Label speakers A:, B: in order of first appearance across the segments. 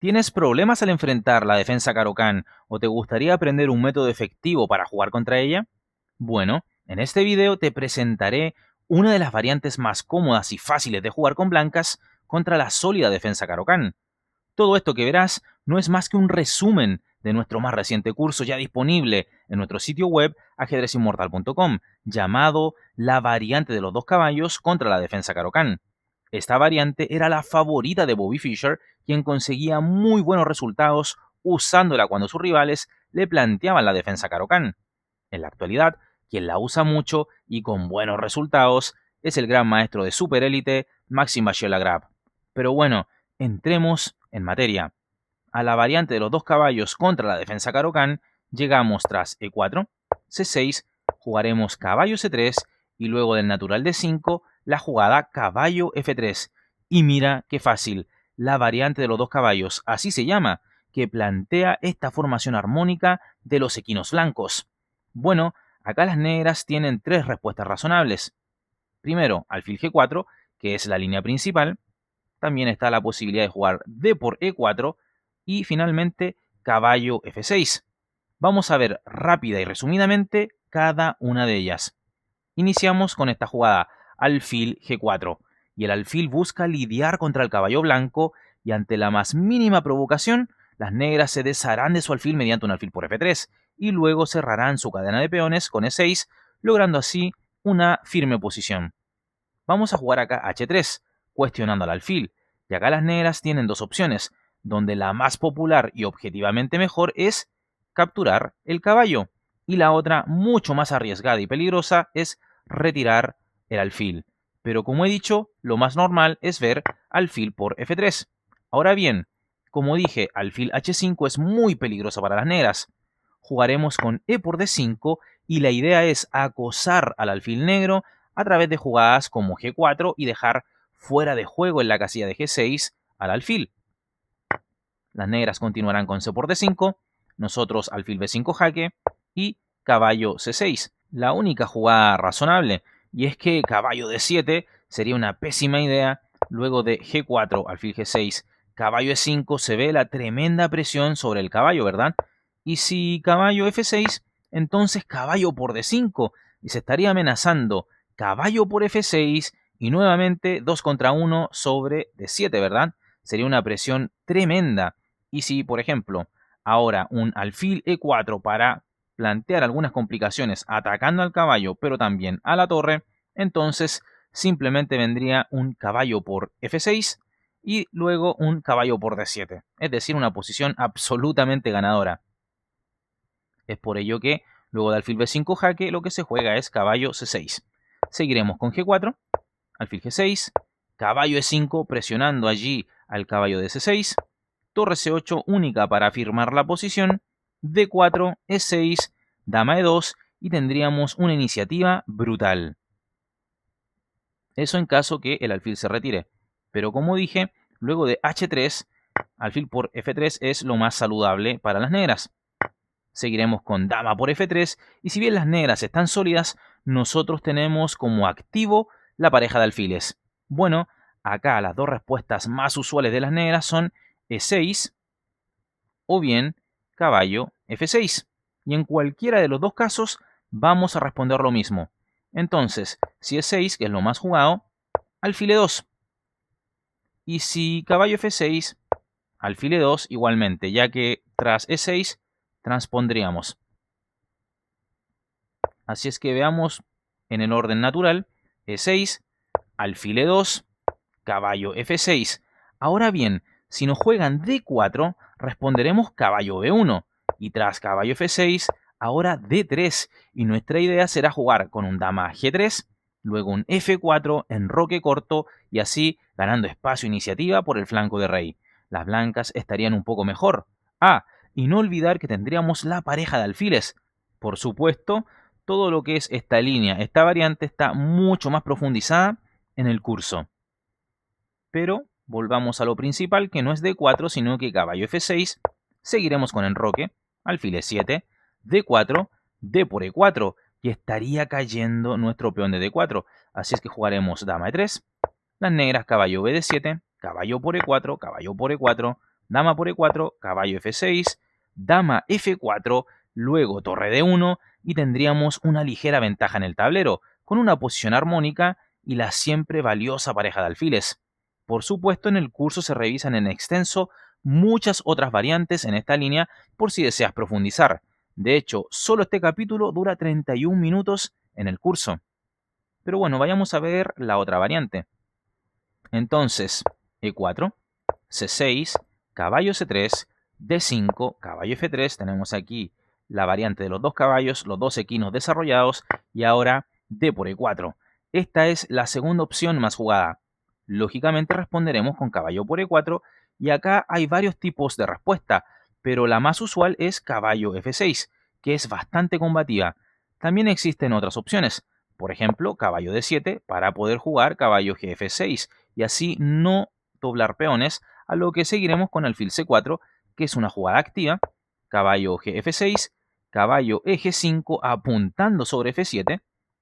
A: ¿Tienes problemas al enfrentar la defensa Caro-Kann o te gustaría aprender un método efectivo para jugar contra ella? Bueno, en este video te presentaré una de las variantes más cómodas y fáciles de jugar con blancas contra la sólida defensa Caro-Kann. Todo esto que verás no es más que un resumen de nuestro más reciente curso ya disponible en nuestro sitio web ajedrezinmortal.com, llamado La variante de los dos caballos contra la defensa Caro-Kann. Esta variante era la favorita de Bobby Fischer, quien conseguía muy buenos resultados usándola cuando sus rivales le planteaban la defensa Caro-Kann. En la actualidad, quien la usa mucho y con buenos resultados es el gran maestro de superélite Maxim Vachier-Lagrave. Pero bueno, entremos en materia. A la variante de los dos caballos contra la defensa Caro-Kann llegamos tras E4, C6, jugaremos caballo C3 y luego del natural D5 la jugada caballo F3. Y mira qué fácil, la variante de los dos caballos, así se llama, que plantea esta formación armónica de los equinos blancos. Bueno, acá las negras tienen tres respuestas razonables. Primero, alfil G4, que es la línea principal. También está la posibilidad de jugar D por E4 y finalmente caballo F6. Vamos a ver rápida y resumidamente cada una de ellas. Iniciamos con esta jugada, alfil G4, y el alfil busca lidiar contra el caballo blanco y ante la más mínima provocación, las negras se desharán de su alfil mediante un alfil por F3 y luego cerrarán su cadena de peones con E6, logrando así una firme posición. Vamos a jugar acá H3, cuestionando al alfil, y acá las negras tienen dos opciones, donde la más popular y objetivamente mejor es capturar el caballo, y la otra, mucho más arriesgada y peligrosa, es retirar el alfil. Pero como he dicho, lo más normal es ver alfil por F3. Ahora bien, como dije, alfil H5 es muy peligroso para las negras. Jugaremos con E por D5 y la idea es acosar al alfil negro a través de jugadas como G4 y dejar fuera de juego en la casilla de G6 al alfil. Las negras continuarán con C por D5, nosotros alfil B5 jaque y caballo C6. La única jugada razonable, y es que caballo D7 sería una pésima idea. Luego de G4, alfil G6, caballo E5, se ve la tremenda presión sobre el caballo, ¿verdad? Y si caballo F6, entonces caballo por D5, y se estaría amenazando caballo por F6 y nuevamente 2 contra 1 sobre D7, ¿verdad? Sería una presión tremenda. Y si, por ejemplo, ahora un alfil E4 para plantear algunas complicaciones atacando al caballo, pero también a la torre, entonces simplemente vendría un caballo por F6 y luego un caballo por D7. Es decir, una posición absolutamente ganadora. Es por ello que luego de alfil B5 jaque lo que se juega es caballo C6. Seguiremos con G4, alfil G6, caballo E5 presionando allí al caballo de C6, torre C8 única para afirmar la posición, D4, E6, dama E2 y tendríamos una iniciativa brutal. Eso en caso que el alfil se retire. Pero como dije, luego de H3, alfil por F3 es lo más saludable para las negras. Seguiremos con dama por F3 y si bien las negras están sólidas, nosotros tenemos como activo la pareja de alfiles. Bueno, acá las dos respuestas más usuales de las negras son E6 o bien caballo F6. Y en cualquiera de los dos casos vamos a responder lo mismo. Entonces, si E6, que es lo más jugado, alfil E2. Y si caballo F6, alfil E2 igualmente, ya que tras E6 transpondríamos. Así es que veamos en el orden natural, E6, alfil E2, caballo F6. Ahora bien, si nos juegan D4, responderemos caballo B1 y tras caballo F6, ahora D3 y nuestra idea será jugar con un dama G3, luego un F4, enroque corto y así ganando espacio e iniciativa por el flanco de rey. Las blancas estarían un poco mejor. Ah, y no olvidar que tendríamos la pareja de alfiles. Por supuesto, todo lo que es esta línea, esta variante está mucho más profundizada en el curso. Pero volvamos a lo principal, que no es D4, sino que caballo F6, seguiremos con enroque, alfil E7, D4, D por E4, y estaría cayendo nuestro peón de D4. Así es que jugaremos dama E3, las negras caballo B de 7, caballo por E4, dama por E4, caballo F6, dama F4, luego torre D1 y tendríamos una ligera ventaja en el tablero, con una posición armónica y la siempre valiosa pareja de alfiles. Por supuesto, en el curso se revisan en extenso muchas otras variantes en esta línea por si deseas profundizar. De hecho, solo este capítulo dura 31 minutos en el curso. Pero bueno, vayamos a ver la otra variante. Entonces, E4, C6, caballo C3, D5, caballo F3. Tenemos aquí la variante de los dos caballos, los dos equinos desarrollados y ahora D por E4. Esta es la segunda opción más jugada. Lógicamente responderemos con caballo por E4 y acá hay varios tipos de respuesta, pero la más usual es caballo F6, que es bastante combativa. También existen otras opciones, por ejemplo, caballo D7 para poder jugar caballo GF6 y así no doblar peones, a lo que seguiremos con alfil C4, que es una jugada activa, caballo GF6, caballo EG5 apuntando sobre F7,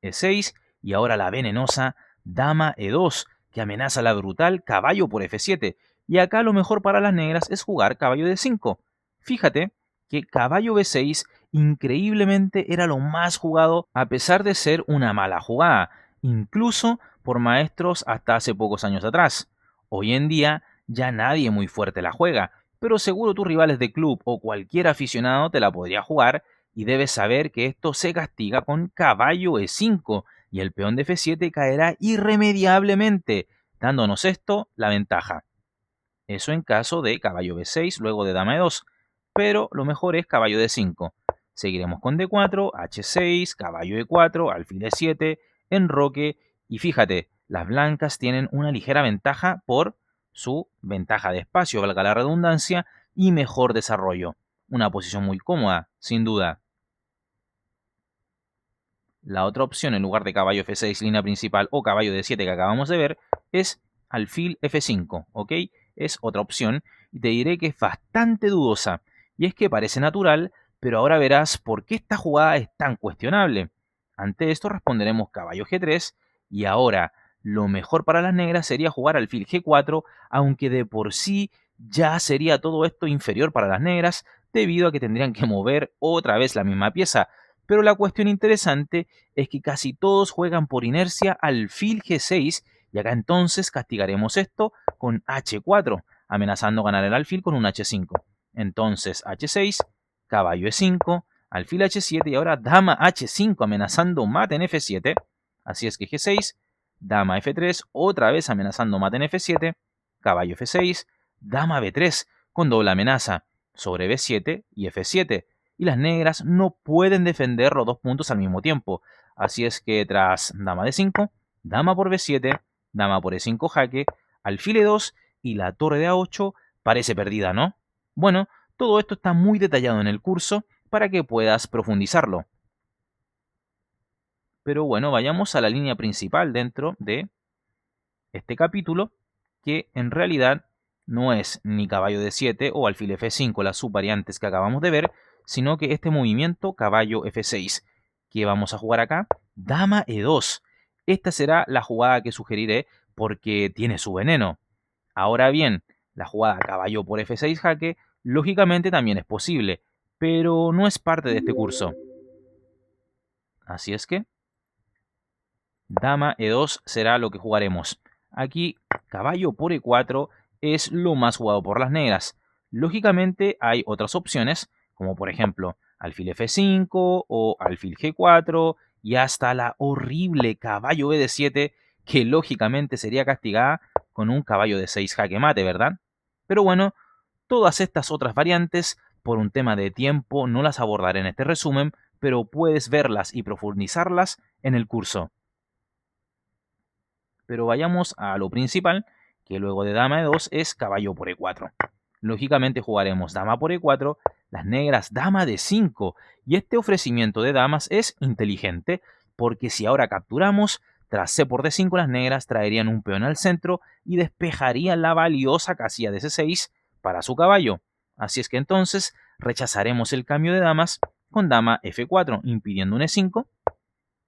A: E6 y ahora la venenosa dama E2, que amenaza la brutal caballo por F7. Y acá lo mejor para las negras es jugar caballo D5. Fíjate que caballo B6 increíblemente era lo más jugado a pesar de ser una mala jugada, incluso por maestros hasta hace pocos años atrás. Hoy en día ya nadie muy fuerte la juega, pero seguro tus rivales de club o cualquier aficionado te la podría jugar y debes saber que esto se castiga con caballo E5 y el peón de F7 caerá irremediablemente, dándonos esto la ventaja. Eso en caso de caballo B6 luego de dama E2, pero lo mejor es caballo D5. Seguiremos con D4, H6, caballo E4, alfil E7, enroque y fíjate, las blancas tienen una ligera ventaja por su ventaja de espacio, valga la redundancia, y mejor desarrollo. Una posición muy cómoda, sin duda. La otra opción en lugar de caballo F6 línea principal o caballo D7 que acabamos de ver es alfil F5, ¿ok? Es otra opción y te diré que es bastante dudosa. Y es que parece natural, pero ahora verás por qué esta jugada es tan cuestionable. Ante esto responderemos caballo G3 y ahora lo mejor para las negras sería jugar alfil G4, aunque de por sí ya sería todo esto inferior para las negras debido a que tendrían que mover otra vez la misma pieza. Pero la cuestión interesante es que casi todos juegan por inercia alfil G6 y acá entonces castigaremos esto con H4, amenazando ganar el alfil con un H5. Entonces H6, caballo E5, alfil H7 y ahora dama H5 amenazando mate en F7. Así es que G6, dama F3, otra vez amenazando mate en F7, caballo F6, dama B3 con doble amenaza sobre B7 y F7 y las negras no pueden defender los dos puntos al mismo tiempo. Así es que tras dama D5, dama por B7, dama por E5 jaque, alfil E2 y la torre de A8 parece perdida, ¿no? Bueno, todo esto está muy detallado en el curso para que puedas profundizarlo. Pero bueno, vayamos a la línea principal dentro de este capítulo, que en realidad no es ni caballo D7 o alfil F5 las subvariantes que acabamos de ver, sino que este movimiento caballo F6, que vamos a jugar acá, dama E2. Esta será la jugada que sugeriré porque tiene su veneno. Ahora bien, la jugada caballo por F6 jaque, lógicamente también es posible, pero no es parte de este curso. Así es que dama E2 será lo que jugaremos. Aquí, caballo por E4 es lo más jugado por las negras. Lógicamente hay otras opciones, como por ejemplo alfil F5 o alfil G4 y hasta la horrible caballo BD7 que lógicamente sería castigada con un caballo de 6 jaque mate, ¿verdad? Pero bueno, todas estas otras variantes, por un tema de tiempo, no las abordaré en este resumen, pero puedes verlas y profundizarlas en el curso. Pero vayamos a lo principal, que luego de dama E2 es caballo por E4. Lógicamente jugaremos dama por E4, las negras dama D5, y este ofrecimiento de damas es inteligente, porque si ahora capturamos, tras C por D5 las negras traerían un peón al centro y despejarían la valiosa casilla de C6 para su caballo. Así es que entonces rechazaremos el cambio de damas con dama F4, impidiendo un E5.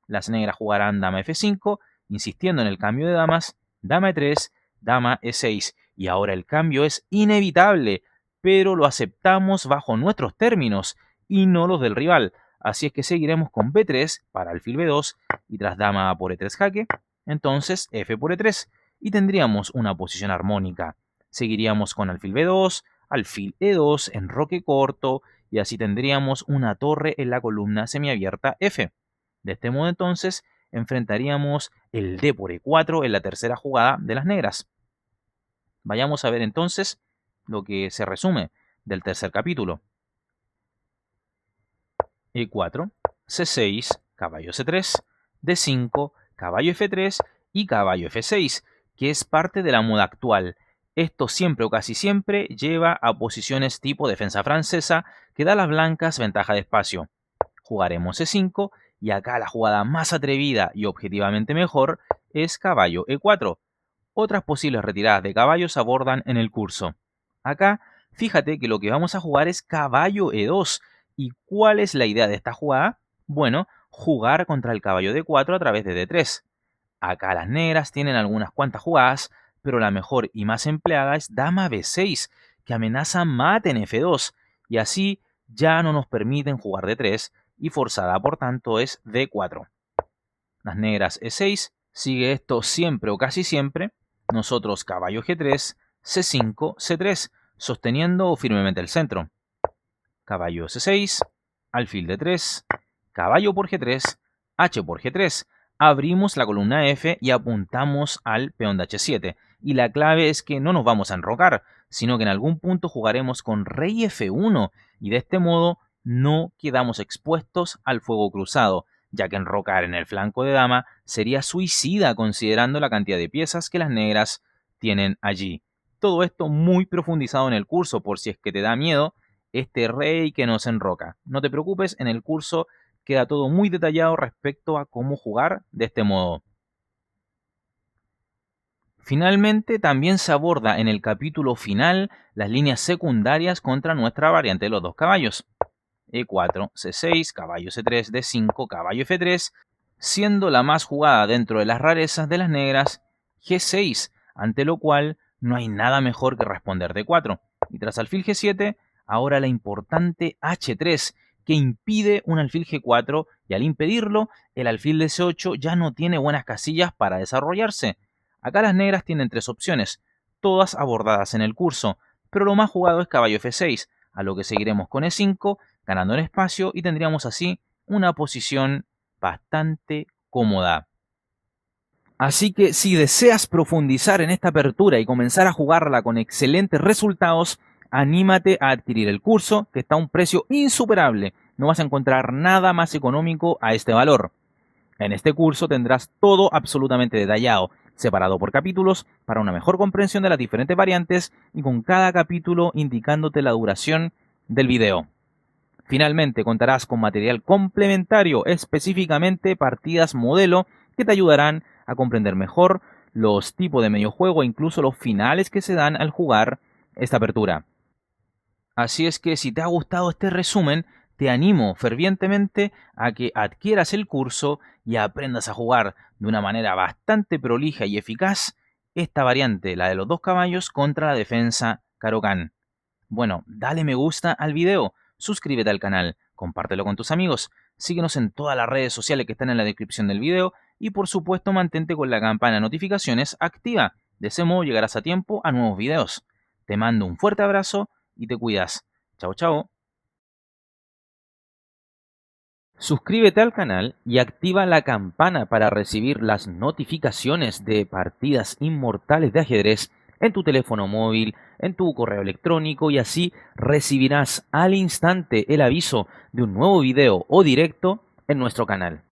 A: Las negras jugarán dama F5, insistiendo en el cambio de damas, dama E3, dama E6. Y ahora el cambio es inevitable, pero lo aceptamos bajo nuestros términos y no los del rival. Así es que seguiremos con B3 para alfil B2 y tras dama por E3 jaque, entonces F por E3 y tendríamos una posición armónica. Seguiríamos con alfil B2, alfil E2, enroque corto y así tendríamos una torre en la columna semiabierta F. De este modo entonces enfrentaríamos el D por E4 en la tercera jugada de las negras. Vayamos a ver entonces lo que se resume del tercer capítulo. E4, C6, caballo C3, D5, caballo F3 y caballo F6, que es parte de la moda actual. Esto siempre o casi siempre lleva a posiciones tipo defensa francesa que da a las blancas ventaja de espacio. Jugaremos E5 y acá la jugada más atrevida y objetivamente mejor es caballo E4. Otras posibles retiradas de caballos abordan en el curso. Acá, fíjate que lo que vamos a jugar es caballo E2. ¿Y cuál es la idea de esta jugada? Bueno, jugar contra el caballo D4 a través de D3. Acá las negras tienen algunas cuantas jugadas, pero la mejor y más empleada es dama B6, que amenaza mate en F2, y así ya no nos permiten jugar D3, y forzada por tanto es D4. Las negras E6, sigue esto siempre o casi siempre, nosotros caballo G3, C5, C3, sosteniendo firmemente el centro. Caballo C6, alfil D3, caballo por G3, H por G3. Abrimos la columna F y apuntamos al peón de H7. Y la clave es que no nos vamos a enrocar, sino que en algún punto jugaremos con rey F1 y de este modo no quedamos expuestos al fuego cruzado, ya que enrocar en el flanco de dama sería suicida considerando la cantidad de piezas que las negras tienen allí. Todo esto muy profundizado en el curso por si es que te da miedo este rey que nos enroca. No te preocupes, en el curso queda todo muy detallado respecto a cómo jugar de este modo. Finalmente, también se aborda en el capítulo final las líneas secundarias contra nuestra variante de los dos caballos. E4, C6, caballo C3, D5, caballo F3, siendo la más jugada dentro de las rarezas de las negras G6, ante lo cual no hay nada mejor que responder D4. Y tras alfil G7, ahora la importante H3, que impide un alfil G4 y al impedirlo, el alfil de C8 ya no tiene buenas casillas para desarrollarse. Acá las negras tienen tres opciones, todas abordadas en el curso, pero lo más jugado es caballo F6, a lo que seguiremos con E5, ganando en espacio y tendríamos así una posición bastante cómoda. Así que si deseas profundizar en esta apertura y comenzar a jugarla con excelentes resultados, anímate a adquirir el curso, que está a un precio insuperable. No vas a encontrar nada más económico a este valor. En este curso tendrás todo absolutamente detallado, separado por capítulos para una mejor comprensión de las diferentes variantes y con cada capítulo indicándote la duración del video. Finalmente contarás con material complementario, específicamente partidas modelo, que te ayudarán a comprender mejor los tipos de medio juego e incluso los finales que se dan al jugar esta apertura. Así es que si te ha gustado este resumen, te animo fervientemente a que adquieras el curso y aprendas a jugar de una manera bastante prolija y eficaz esta variante, la de los dos caballos contra la defensa Caro-Kann. Bueno, dale me gusta al video, suscríbete al canal, compártelo con tus amigos, síguenos en todas las redes sociales que están en la descripción del video y por supuesto mantente con la campana de notificaciones activa. De ese modo llegarás a tiempo a nuevos videos. Te mando un fuerte abrazo y te cuidas. Chao, chao. Suscríbete al canal y activa la campana para recibir las notificaciones de partidas inmortales de ajedrez en tu teléfono móvil, en tu correo electrónico y así recibirás al instante el aviso de un nuevo video o directo en nuestro canal.